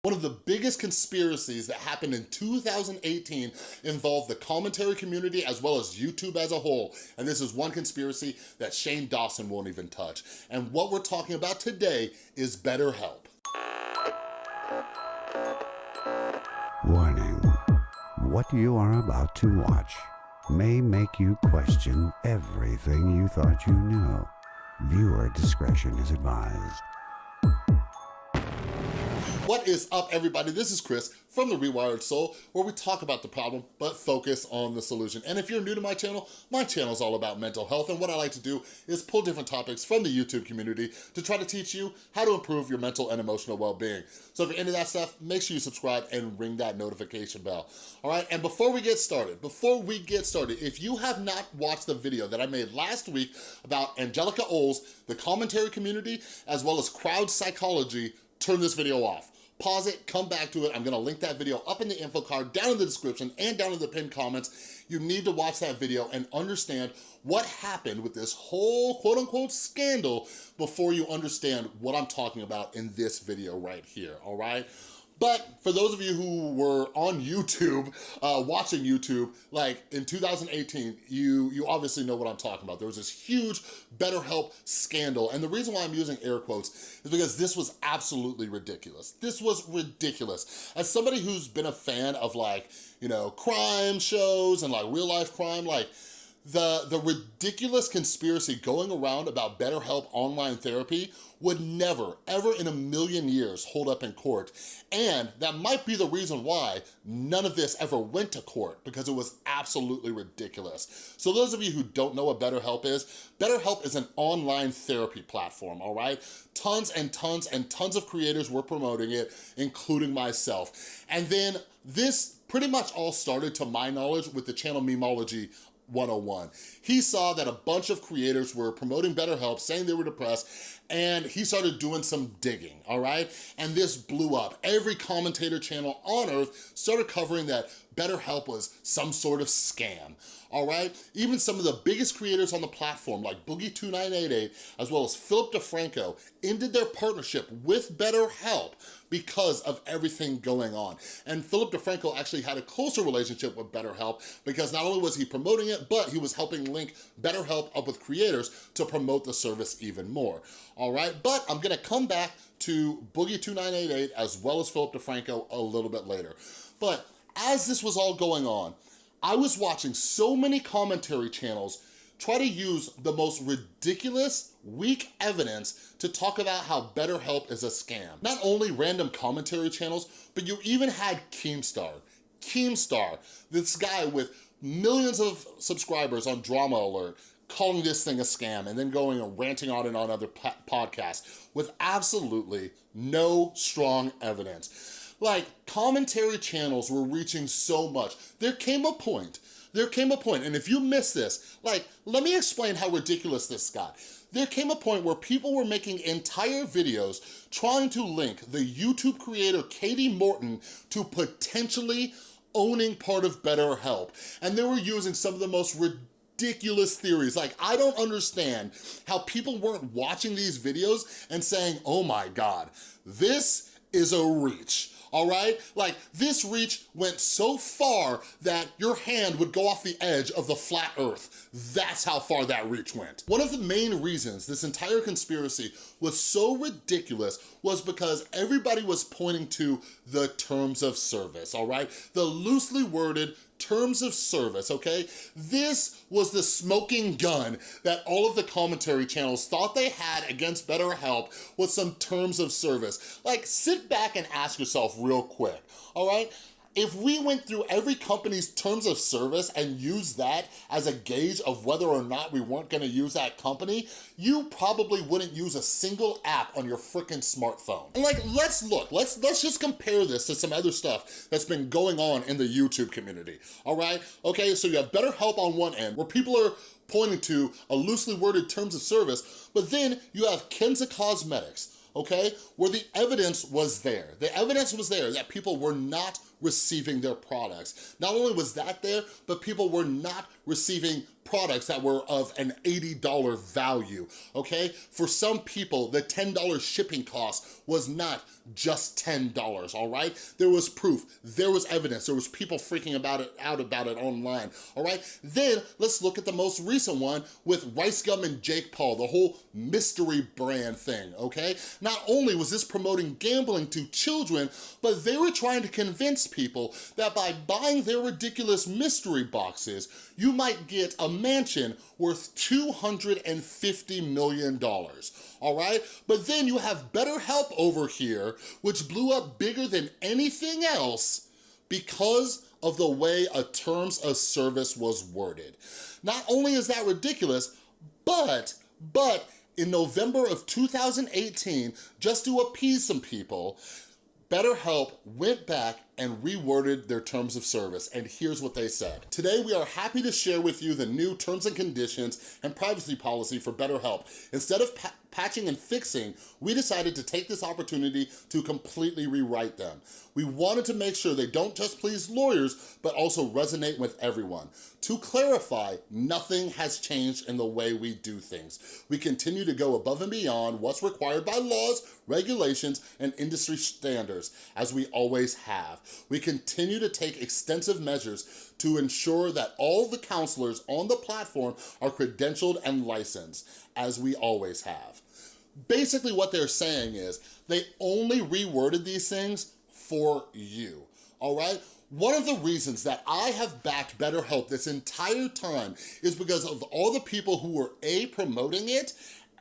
One of the biggest conspiracies that happened in 2018 involved the commentary community as well as YouTube as a whole. And this is one conspiracy that Shane Dawson won't even touch. And what we're talking about today is BetterHelp. Warning, what you are about to watch may make you question everything you thought you knew. Viewer discretion is advised. What is up, everybody? This is Chris from The Rewired Soul, where we talk about the problem, but focus on the solution. And if you're new to my channel is all about mental health, and what I like to do is pull different topics from the YouTube community to try to teach you how to improve your mental and emotional well-being. So if you're into that stuff, make sure you subscribe and ring that notification bell. All right, and before we get started, if you have not watched the video that I made last week about Angelica Oles, the commentary community, as well as crowd psychology, turn this video off. Pause it, come back to it. I'm gonna link that video up in the info card, down in the description, and down in the pinned comments. You need to watch that video and understand what happened with this whole quote-unquote scandal before you understand what I'm talking about in this video right here, all right? But for those of you who were on YouTube, watching YouTube, like in 2018, you obviously know what I'm talking about. There was this huge BetterHelp scandal. And the reason why I'm using air quotes is because this was absolutely ridiculous. This was ridiculous. As somebody who's been a fan of, like, you know, crime shows and like real life crime, like, the ridiculous conspiracy going around about BetterHelp online therapy would never, ever in a million years hold up in court. And that might be the reason why none of this ever went to court, because it was absolutely ridiculous. So those of you who don't know what BetterHelp is an online therapy platform, all right? Tons and tons and tons of creators were promoting it, including myself. And then this pretty much all started, to my knowledge, with the channel Memology 101. He saw that a bunch of creators were promoting BetterHelp, saying they were depressed, and he started doing some digging, all right? And this blew up. Every commentator channel on earth started covering that BetterHelp was some sort of scam, all right? Even some of the biggest creators on the platform, like Boogie2988, as well as Philip DeFranco, ended their partnership with BetterHelp because of everything going on. And Philip DeFranco actually had a closer relationship with BetterHelp because not only was he promoting it, but he was helping link BetterHelp up with creators to promote the service even more, all right? But I'm gonna come back to Boogie2988 as well as Philip DeFranco a little bit later. But as this was all going on, I was watching so many commentary channels try to use the most ridiculous, weak evidence to talk about how BetterHelp is a scam. Not only random commentary channels, but you even had Keemstar, this guy with millions of subscribers on Drama Alert, calling this thing a scam and then going and ranting on and on other podcasts with absolutely no strong evidence. Like, commentary channels were reaching so much. There came a point, and if you missed this, like, let me explain how ridiculous this got. There came a point where people were making entire videos trying to link the YouTube creator Katie Morton to potentially owning part of BetterHelp. And they were using some of the most ridiculous theories. Like, I don't understand how people weren't watching these videos and saying, oh my God, this is a reach. All right? Like, this reach went so far that your hand would go off the edge of the flat earth. That's how far that reach went. One of the main reasons this entire conspiracy was so ridiculous was because everybody was pointing to the terms of service, all right? The loosely worded terms of service, okay? This was the smoking gun that all of the commentary channels thought they had against BetterHelp with some terms of service. Like, sit back and ask yourself real quick, all right? If we went through every company's terms of service and used that as a gauge of whether or not we weren't gonna use that company, you probably wouldn't use a single app on your freaking smartphone. And like, let's just compare this to some other stuff that's been going on in the YouTube community, all right? Okay, so you have BetterHelp on one end, where people are pointing to a loosely worded terms of service, but then you have Kenza Cosmetics, okay, where the evidence was there. The evidence was there that people were not receiving their products. Not only was that there, but people were not receiving products that were of an $80 value, okay? For some people, the $10 shipping cost was not just $10, all right? There was proof, there was evidence, there was people freaking out about it online, all right? Then let's look at the most recent one with Rice Gum and Jake Paul, the whole mystery brand thing, okay? Not only was this promoting gambling to children, but they were trying to convince people that by buying their ridiculous mystery boxes, you might get a mansion worth $250 million, all right? But then you have BetterHelp over here, which blew up bigger than anything else because of the way a terms of service was worded. Not only is that ridiculous, but in November of 2018, just to appease some people, BetterHelp went back and reworded their terms of service, and here's what they said. Today, we are happy to share with you the new terms and conditions and privacy policy for BetterHelp. Instead of patching and fixing, we decided to take this opportunity to completely rewrite them. We wanted to make sure they don't just please lawyers, but also resonate with everyone. To clarify, nothing has changed in the way we do things. We continue to go above and beyond what's required by laws, regulations, and industry standards, as we always have. We continue to take extensive measures to ensure that all the counselors on the platform are credentialed and licensed, as we always have. Basically what they're saying is they only reworded these things for you, all right? One of the reasons that I have backed BetterHelp this entire time is because of all the people who were A, promoting it,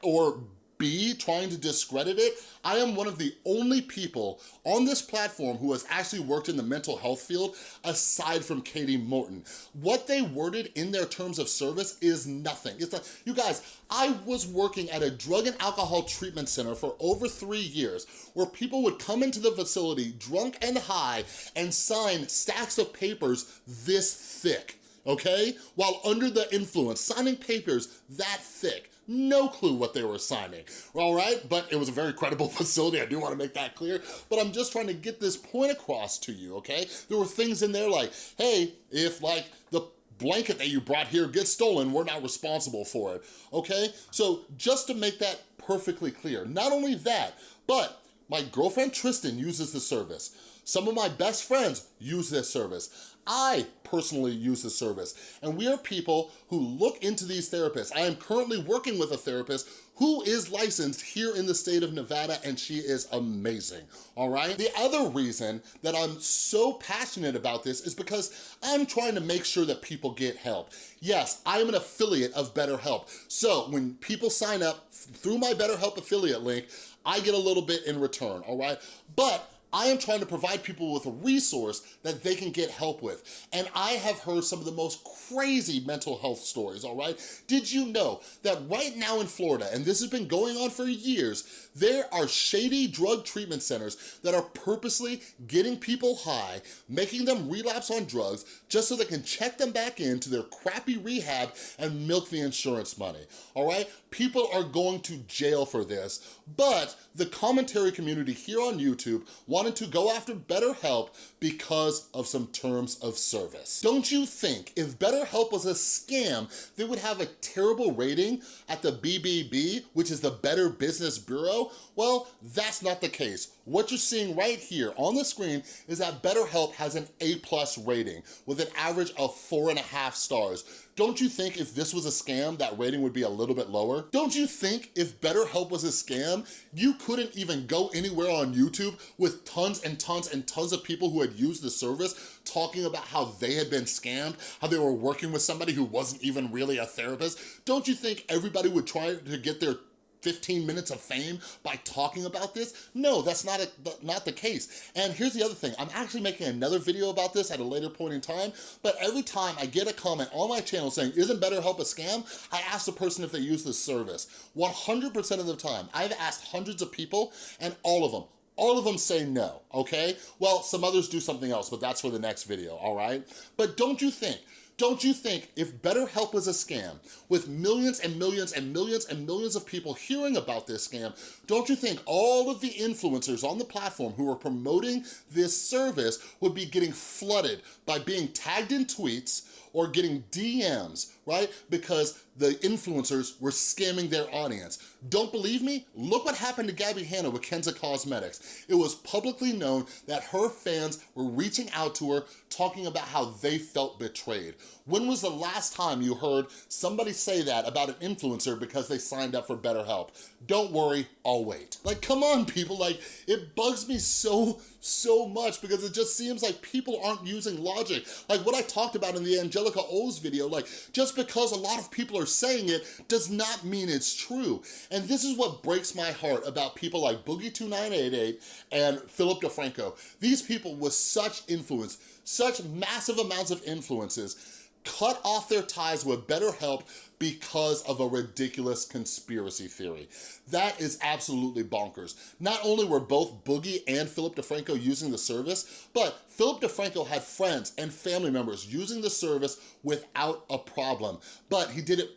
or B, trying to discredit it. I am one of the only people on this platform who has actually worked in the mental health field aside from Katie Morton. What they worded in their terms of service is nothing. It's like, you guys, I was working at a drug and alcohol treatment center for over 3 years where people would come into the facility drunk and high and sign stacks of papers this thick, okay? While under the influence, signing papers that thick. No clue what they were signing, all right? But it was a very credible facility, I do wanna make that clear, but I'm just trying to get this point across to you, okay? There were things in there like, hey, if like the blanket that you brought here gets stolen, we're not responsible for it, okay? So just to make that perfectly clear, not only that, but my girlfriend Tristan uses the service. Some of my best friends use this service. I personally use the service, and we are people who look into these therapists. I am currently working with a therapist who is licensed here in the state of Nevada, and she is amazing, all right? The other reason that I'm so passionate about this is because I'm trying to make sure that people get help. Yes, I am an affiliate of BetterHelp, so when people sign up through my BetterHelp affiliate link, I get a little bit in return, all right? But I am trying to provide people with a resource that they can get help with. And I have heard some of the most crazy mental health stories, all right? Did you know that right now in Florida, and this has been going on for years, there are shady drug treatment centers that are purposely getting people high, making them relapse on drugs just so they can check them back into their crappy rehab and milk the insurance money, all right? People are going to jail for this, but the commentary community here on YouTube wanted to go after BetterHelp because of some terms of service. Don't you think if BetterHelp was a scam, they would have a terrible rating at the BBB, which is the Better Business Bureau? Well, that's not the case. What you're seeing right here on the screen is that BetterHelp has an A+ rating with an average of 4.5 stars. Don't you think if this was a scam, that rating would be a little bit lower? Don't you think if BetterHelp was a scam, you couldn't even go anywhere on YouTube with tons and tons and tons of people who had used the service talking about how they had been scammed, how they were working with somebody who wasn't even really a therapist? Don't you think everybody would try to get their 15 minutes of fame by talking about this? No, that's not the case. And here's the other thing. I'm actually making another video about this at a later point in time, but every time I get a comment on my channel saying, isn't BetterHelp a scam? I ask the person if they use this service. 100% of the time, I've asked hundreds of people and all of them say no, okay? Well, some others do something else, but that's for the next video, all right? But don't you think if BetterHelp was a scam, with millions and millions and millions and millions of people hearing about this scam, don't you think all of the influencers on the platform who are promoting this service would be getting flooded by being tagged in tweets or getting DMs right? Because the influencers were scamming their audience. Don't believe me? Look what happened to Gabby Hanna with Kenza Cosmetics. It was publicly known that her fans were reaching out to her talking about how they felt betrayed. When was the last time you heard somebody say that about an influencer because they signed up for BetterHelp? Don't worry, I'll wait. Like, come on, people. Like, it bugs me so much because it just seems like people aren't using logic. Like what I talked about in the Angelica O's video, like just because a lot of people are saying it does not mean it's true. And this is what breaks my heart about people like Boogie2988 and Philip DeFranco. These people with such influence, such massive amounts of influences, cut off their ties with BetterHelp because of a ridiculous conspiracy theory. That is absolutely bonkers. Not only were both Boogie and Philip DeFranco using the service, but Philip DeFranco had friends and family members using the service without a problem, but he did it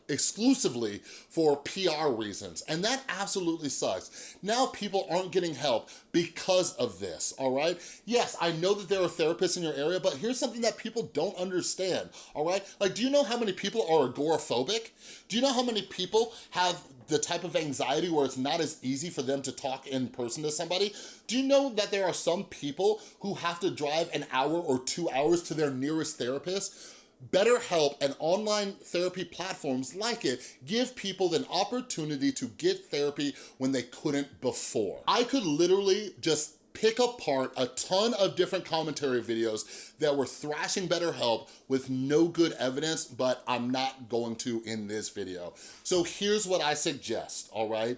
exclusively for PR reasons, and that absolutely sucks. Now people aren't getting help because of this, all right? Yes, I know that there are therapists in your area, but here's something that people don't understand, all right? Like, do you know how many people are agoraphobic? Do you know how many people have the type of anxiety where it's not as easy for them to talk in person to somebody? Do you know that there are some people who have to drive an hour or 2 hours to their nearest therapist? BetterHelp and online therapy platforms like it give people an opportunity to get therapy when they couldn't before. I could literally just pick apart a ton of different commentary videos that were thrashing BetterHelp with no good evidence, but I'm not going to in this video. So here's what I suggest, all right?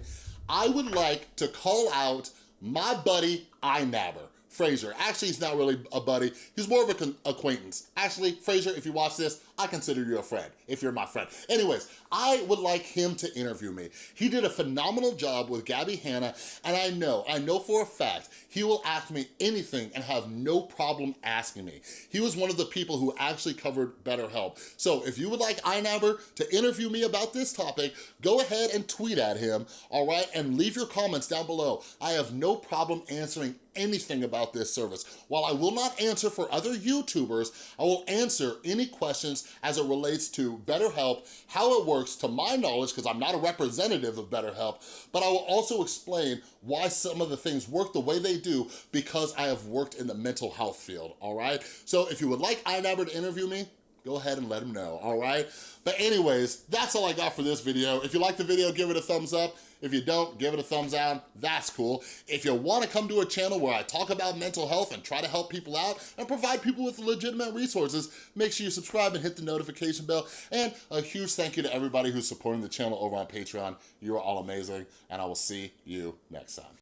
I would like to call out my buddy iNabber. Fraser. Actually, he's not really a buddy. He's more of an acquaintance. Actually, Fraser, if you watch this, I consider you a friend, if you're my friend. Anyways, I would like him to interview me. He did a phenomenal job with Gabby Hanna, and I know for a fact, he will ask me anything and have no problem asking me. He was one of the people who actually covered BetterHelp. So if you would like iNabber to interview me about this topic, go ahead and tweet at him, all right? And leave your comments down below. I have no problem answering anything about this service. While I will not answer for other YouTubers, I will answer any questions as it relates to BetterHelp, how it works to my knowledge, because I'm not a representative of BetterHelp, but I will also explain why some of the things work the way they do because I have worked in the mental health field, all right? So if you would like iNabber to interview me, go ahead and let him know, all right? But anyways, that's all I got for this video. If you like the video, give it a thumbs up. If you don't, give it a thumbs down. That's cool. If you want to come to a channel where I talk about mental health and try to help people out and provide people with legitimate resources, make sure you subscribe and hit the notification bell. And a huge thank you to everybody who's supporting the channel over on Patreon. You are all amazing, and I will see you next time.